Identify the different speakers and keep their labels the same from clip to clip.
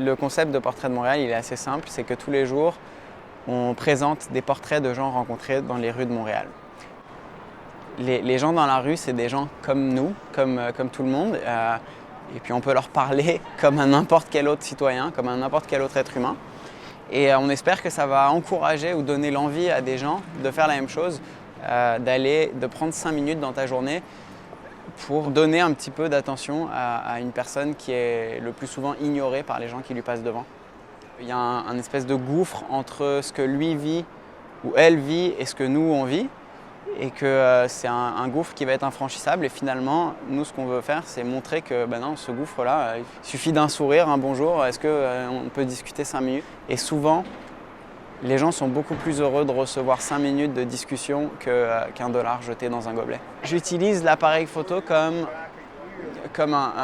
Speaker 1: Le concept de Portrait de Montréal, il est assez simple, c'est que tous les jours, on présente des portraits de gens rencontrés dans les rues de Montréal. Les gens dans la rue, c'est des gens comme nous, comme tout le monde, et puis on peut leur parler comme à n'importe quel autre citoyen, comme à n'importe quel autre être humain. Et on espère que ça va encourager ou donner l'envie à des gens de faire la même chose, de prendre 5 minutes dans ta journée pour donner un petit peu d'attention à une personne qui est le plus souvent ignorée par les gens qui lui passent devant. Il y a un espèce de gouffre entre ce que lui vit ou elle vit et ce que nous on vit, et que c'est un gouffre qui va être infranchissable. Et finalement, nous, ce qu'on veut faire, c'est montrer que non, ce gouffre-là, il suffit d'un sourire, un bonjour, est-ce qu'on peut discuter 5 minutes? Et souvent, les gens sont beaucoup plus heureux de recevoir 5 minutes de discussion qu'un dollar jeté dans un gobelet. J'utilise l'appareil photo comme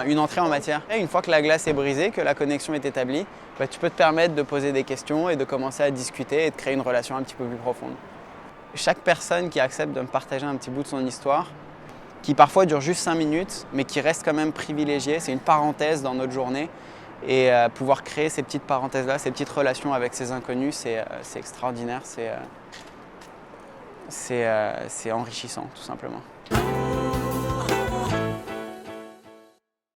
Speaker 1: une entrée en matière. Et une fois que la glace est brisée, que la connexion est établie, tu peux te permettre de poser des questions et de commencer à discuter et de créer une relation un petit peu plus profonde. Chaque personne qui accepte de me partager un petit bout de son histoire, qui parfois dure juste 5 minutes, mais qui reste quand même privilégiée, c'est une parenthèse dans notre journée. Et pouvoir créer ces petites parenthèses-là, ces petites relations avec ces inconnus, c'est extraordinaire, c'est enrichissant tout simplement.